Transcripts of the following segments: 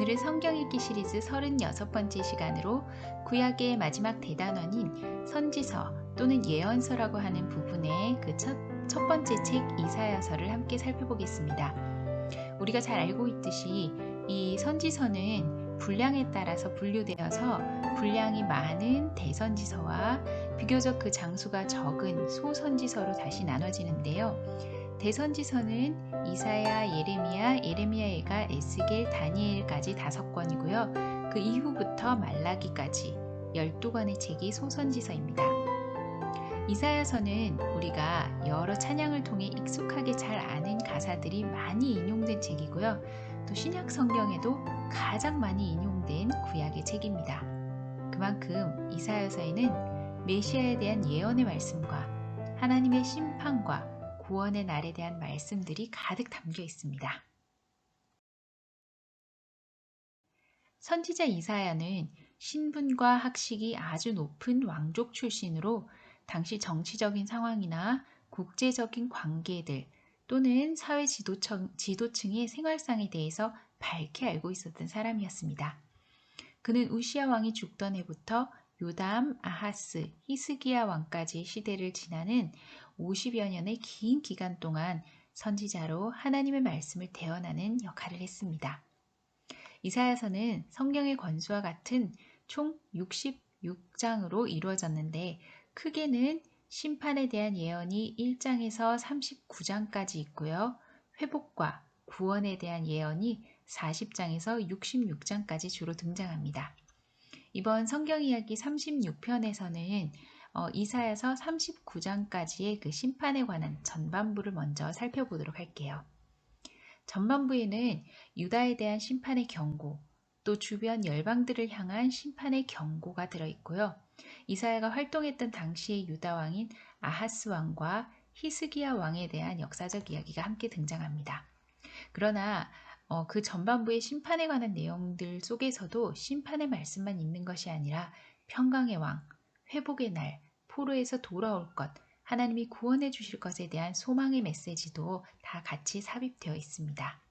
오늘은 성경 읽기 시리즈 36번째 시간으로 구약의 마지막 대단원인 선지서 또는 예언서라고 하는 부분의 그 첫 번째 책 이사야서를 함께 살펴보겠습니다. 우리가 잘 알고 있듯이 이 선지서는 분량에 따라서 분류되어서 분량이 많은 대선지서와 비교적 그 장수가 적은 소선지서로 다시 나눠지는데요. 대선지서는 이사야, 예레미야, 예레미야가 에스겔, 다니엘까지 5권이고요. 그 이후부터 말라기까지 12권의 책이 소선지서입니다. 이사야서는 우리가 여러 찬양을 통해 익숙하게 잘 아는 가사들이 많이 인용된 책이고요. 또 신약 성경에도 가장 많이 인용된 구약의 책입니다. 그만큼 이사야서에는 메시아에 대한 예언의 말씀과 하나님의 심판과 구원의 날에 대한 말씀들이 가득 담겨 있습니다. 선지자 이사야는 신분과 학식이 아주 높은 왕족 출신으로 당시 정치적인 상황이나 국제적인 관계들 또는 사회 지도층의 생활상에 대해서 밝게 알고 있었던 사람이었습니다. 그는 우시야 왕이 죽던 해부터 요담, 아하스, 히스기야 왕까지의 시대를 지나는 50여 년의 긴 기간 동안 선지자로 하나님의 말씀을 대언하는 역할을 했습니다. 이사야서는 성경의 권수와 같은 총 66장으로 이루어졌는데 크게는 심판에 대한 예언이 1장에서 39장까지 있고요. 회복과 구원에 대한 예언이 40장에서 66장까지 주로 등장합니다. 이번 성경 이야기 36편에서는 이사야서 39장까지의 그 심판에 관한 전반부를 먼저 살펴보도록 할게요. 전반부에는 유다에 대한 심판의 경고, 또 주변 열방들을 향한 심판의 경고가 들어있고요. 이사야가 활동했던 당시의 유다 왕인 아하스 왕과 히스기야 왕에 대한 역사적 이야기가 함께 등장합니다. 그러나 그 전반부의 심판에 관한 내용들 속에서도 심판의 말씀만 있는 것이 아니라 평강의 왕, 회복의 날, 포로에서 돌아올 것, 하나님이 구원해 주실 것에 대한 소망의 메시지도 다 같이 삽입되어 있습니다.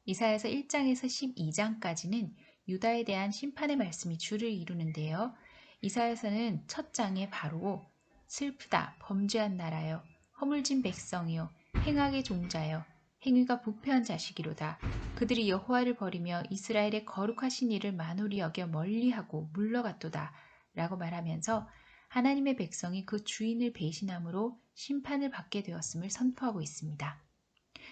이사야서 1장에서 12장까지는 유다에 대한 심판의 말씀이 주를 이루는데요. 이사야서는 첫 장에 바로 슬프다 범죄한 나라여 허물진 백성이요 행악의 종자여 행위가 부패한 자식이로다. 그들이 여호와를 버리며 이스라엘의 거룩하신 이를 만홀히 여겨 멀리하고 물러갔도다 라고 말하면서 하나님의 백성이 그 주인을 배신함으로 심판을 받게 되었음을 선포하고 있습니다.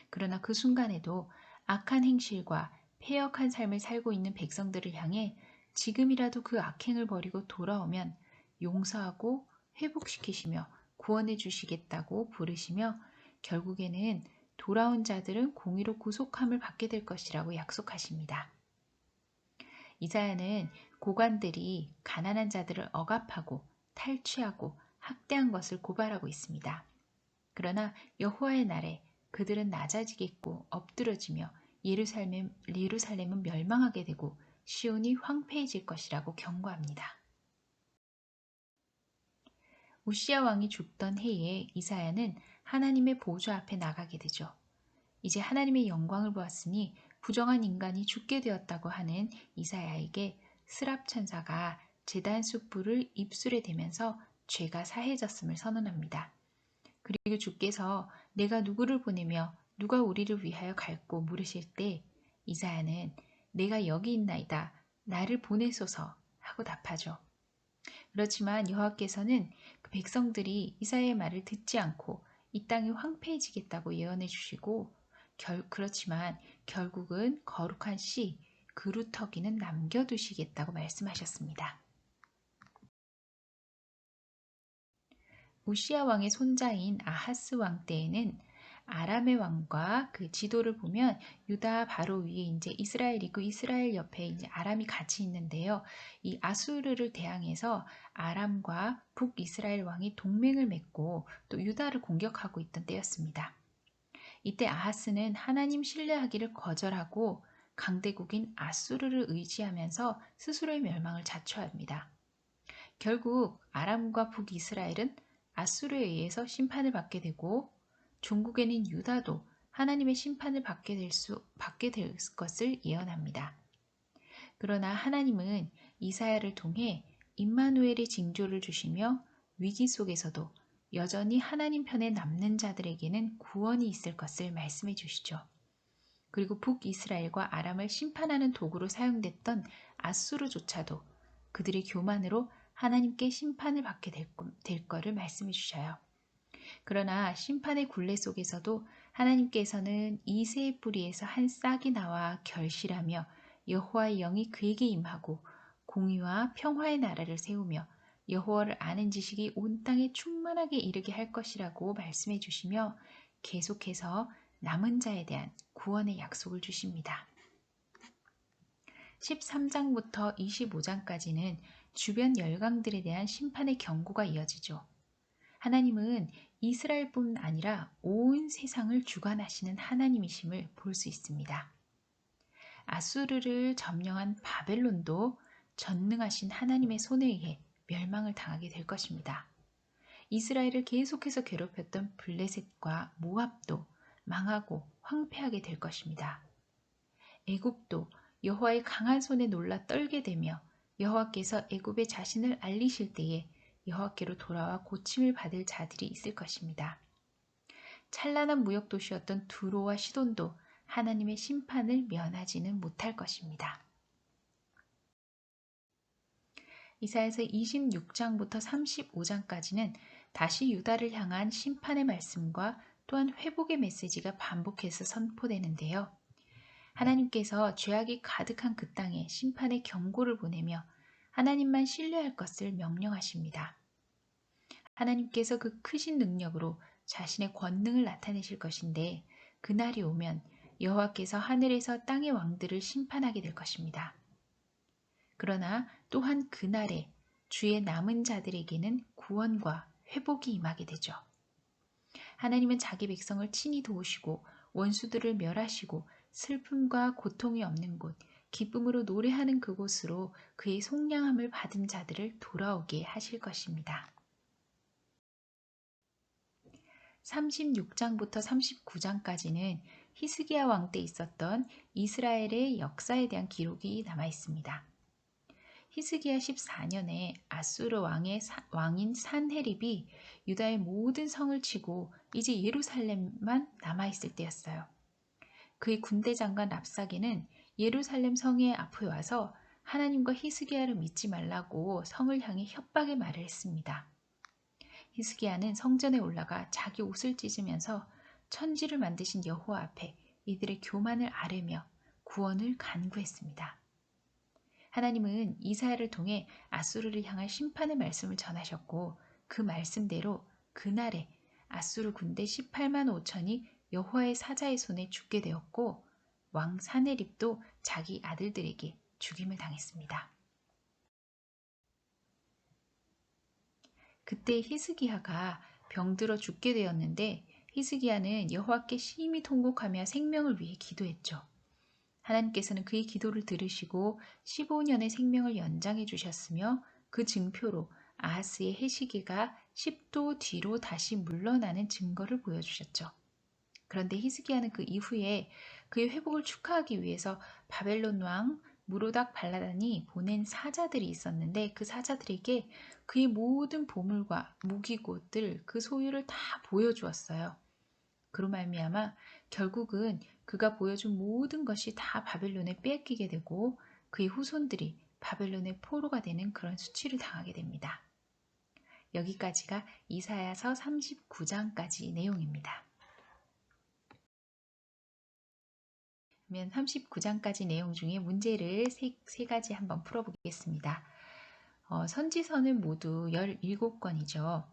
그러나 그 순간에도 악한 행실과 패역한 삶을 살고 있는 백성들을 향해 지금이라도 그 악행을 버리고 돌아오면 용서하고 회복시키시며 구원해 주시겠다고 부르시며 결국에는 돌아온 자들은 공의로 구속함을 받게 될 것이라고 약속하십니다. 이사야는 고관들이 가난한 자들을 억압하고 탈취하고 학대한 것을 고발하고 있습니다. 그러나 여호와의 날에 그들은 낮아지겠고 엎드러지며 예루살렘은 멸망하게 되고 시온이 황폐해질 것이라고 경고합니다. 우시야 왕이 죽던 해에 이사야는 하나님의 보좌 앞에 나가게 되죠. 이제 하나님의 영광을 보았으니 부정한 인간이 죽게 되었다고 하는 이사야에게 스랍 천사가 제단 숯불을 입술에 대면서 죄가 사해졌음을 선언합니다. 그리고 주께서 내가 누구를 보내며 누가 우리를 위하여 갈고 물으실 때 이사야는 내가 여기 있나이다 나를 보내소서 하고 답하죠. 그렇지만 여호와께서는 그 백성들이 이사야의 말을 듣지 않고 이 땅이 황폐해지겠다고 예언해 주시고 그렇지만 결국은 거룩한 씨 그루터기는 남겨두시겠다고 말씀하셨습니다. 우시야 왕의 손자인 아하스 왕 때에는 아람의 왕과 그 지도를 보면 유다 바로 위에 이제 이스라엘이고 이스라엘 옆에 이제 아람이 같이 있는데요. 이 아수르를 대항해서 아람과 북이스라엘 왕이 동맹을 맺고 또 유다를 공격하고 있던 때였습니다. 이때 아하스는 하나님 신뢰하기를 거절하고 강대국인 아수르를 의지하면서 스스로의 멸망을 자초합니다. 결국 아람과 북이스라엘은 아수르에 의해서 심판을 받게 되고 종국에는 유다도 하나님의 심판을 받게 될 것을 예언합니다. 그러나 하나님은 이사야를 통해 임마누엘의 징조를 주시며 위기 속에서도 여전히 하나님 편에 남는 자들에게는 구원이 있을 것을 말씀해 주시죠. 그리고 북이스라엘과 아람을 심판하는 도구로 사용됐던 아수르조차도 그들의 교만으로 하나님께 심판을 받게 될 거를 말씀해 주셔요. 그러나 심판의 굴레 속에서도 하나님께서는 이새의 뿌리에서 한 싹이 나와 결실하며 여호와의 영이 그에게 임하고 공의와 평화의 나라를 세우며 여호와를 아는 지식이 온 땅에 충만하게 이르게 할 것이라고 말씀해 주시며 계속해서 남은 자에 대한 구원의 약속을 주십니다. 13장부터 25장까지는 주변 열강들에 대한 심판의 경고가 이어지죠. 하나님은 이스라엘뿐 아니라 온 세상을 주관하시는 하나님이심을 볼 수 있습니다. 아수르를 점령한 바벨론도 전능하신 하나님의 손에 의해 멸망을 당하게 될 것입니다. 이스라엘을 계속해서 괴롭혔던 블레셋과 모압도 망하고 황폐하게 될 것입니다. 애굽도 여호와의 강한 손에 놀라 떨게 되며 여호와께서 애굽에 자신을 알리실 때에 여호와께로 돌아와 고침을 받을 자들이 있을 것입니다. 찬란한 무역 도시였던 두로와 시돈도 하나님의 심판을 면하지는 못할 것입니다. 이사야서 26장부터 35장까지는 다시 유다를 향한 심판의 말씀과 또한 회복의 메시지가 반복해서 선포되는데요. 하나님께서 죄악이 가득한 그 땅에 심판의 경고를 보내며 하나님만 신뢰할 것을 명령하십니다. 하나님께서 그 크신 능력으로 자신의 권능을 나타내실 것인데 그날이 오면 여호와께서 하늘에서 땅의 왕들을 심판하게 될 것입니다. 그러나 또한 그날에 주의 남은 자들에게는 구원과 회복이 임하게 되죠. 하나님은 자기 백성을 친히 도우시고 원수들을 멸하시고 슬픔과 고통이 없는 곳, 기쁨으로 노래하는 그곳으로 그의 속량함을 받은 자들을 돌아오게 하실 것입니다. 36장부터 39장까지는 히스기야 왕 때 있었던 이스라엘의 역사에 대한 기록이 남아 있습니다. 히스기야 14년에 아수르 왕인 산헤립이 유다의 모든 성을 치고 이제 예루살렘만 남아있을 때였어요. 그의 군대 장관 랍사게는 예루살렘 성의 앞에 와서 하나님과 히스기야를 믿지 말라고 성을 향해 협박의 말을 했습니다. 히스기야는 성전에 올라가 자기 옷을 찢으면서 천지를 만드신 여호와 앞에 이들의 교만을 아뢰며 구원을 간구했습니다. 하나님은 이사야를 통해 아수르를 향한 심판의 말씀을 전하셨고 그 말씀대로 그날에 아수르 군대 18만 5천이 여호와의 사자의 손에 죽게 되었고 왕 사네립도 자기 아들들에게 죽임을 당했습니다. 그때 히스기야가 병들어 죽게 되었는데 히스기야는 여호와께 심히 통곡하며 생명을 위해 기도했죠. 하나님께서는 그의 기도를 들으시고 15년의 생명을 연장해 주셨으며 그 증표로 아하스의 해시기가 10도 뒤로 다시 물러나는 증거를 보여주셨죠. 그런데 히스기야는 그 이후에 그의 회복을 축하하기 위해서 바벨론 왕 무로닥 발라단이 보낸 사자들이 있었는데 그 사자들에게 그의 모든 보물과 무기고들 그 소유를 다 보여주었어요. 그로 말미암아 결국은 그가 보여준 모든 것이 다 바벨론에 빼앗기게 되고 그의 후손들이 바벨론의 포로가 되는 그런 수치를 당하게 됩니다. 여기까지가 이사야서 39장까지 내용입니다. 그러면 39장까지 내용 중에 문제를 세 가지 한번 풀어보겠습니다. 선지서는 모두 17권이죠.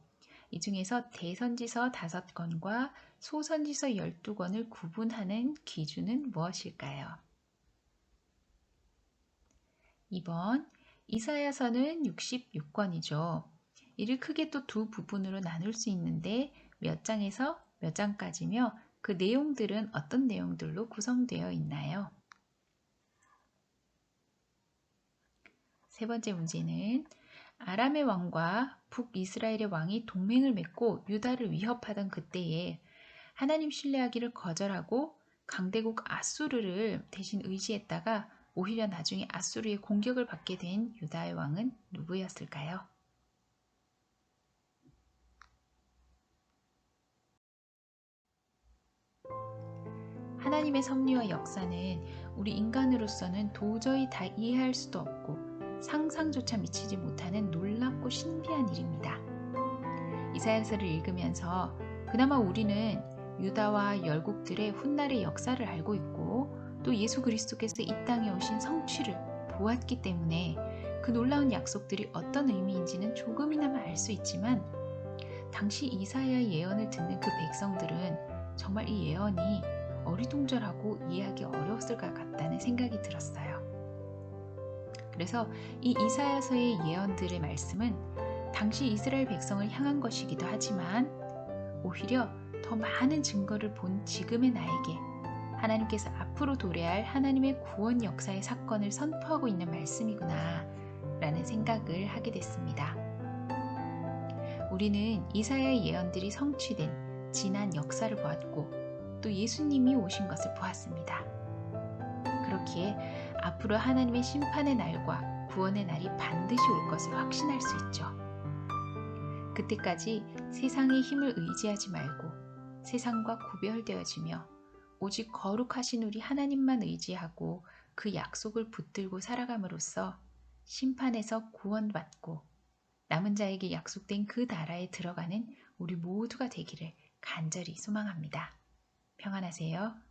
이 중에서 대선지서 5권과 소선지서 12권을 구분하는 기준은 무엇일까요? 2번, 이사야서는 66권이죠. 이를 크게 또 두 부분으로 나눌 수 있는데 몇 장에서 몇 장까지며 그 내용들은 어떤 내용들로 구성되어 있나요? 세 번째 문제는 아람의 왕과 북이스라엘의 왕이 동맹을 맺고 유다를 위협하던 그때에 하나님 신뢰하기를 거절하고 강대국 아수르를 대신 의지했다가 오히려 나중에 아수르의 공격을 받게 된 유다의 왕은 누구였을까요? 하나님의 섭리와 역사는 우리 인간으로서는 도저히 다 이해할 수도 없고 상상조차 미치지 못하는 놀랍고 신비한 일입니다. 이사야서를 읽으면서 그나마 우리는 유다와 열국들의 훗날의 역사를 알고 있고 또 예수 그리스도께서 이 땅에 오신 성취를 보았기 때문에 그 놀라운 약속들이 어떤 의미인지는 조금이나마 알 수 있지만 당시 이사야의 예언을 듣는 그 백성들은 정말 이 예언이 어리둥절하고 이해하기 어려웠을 것 같다는 생각이 들었어요. 그래서 이 이사야서의 예언들의 말씀은 당시 이스라엘 백성을 향한 것이기도 하지만 오히려 더 많은 증거를 본 지금의 나에게 하나님께서 앞으로 도래할 하나님의 구원 역사의 사건을 선포하고 있는 말씀이구나 라는 생각을 하게 됐습니다. 우리는 이사야의 예언들이 성취된 지난 역사를 보았고 또 예수님이 오신 것을 보았습니다. 그렇기에 앞으로 하나님의 심판의 날과 구원의 날이 반드시 올 것을 확신할 수 있죠. 그때까지 세상의 힘을 의지하지 말고 세상과 구별되어지며 오직 거룩하신 우리 하나님만 의지하고 그 약속을 붙들고 살아감으로써 심판에서 구원받고 남은 자에게 약속된 그 나라에 들어가는 우리 모두가 되기를 간절히 소망합니다. 평안하세요.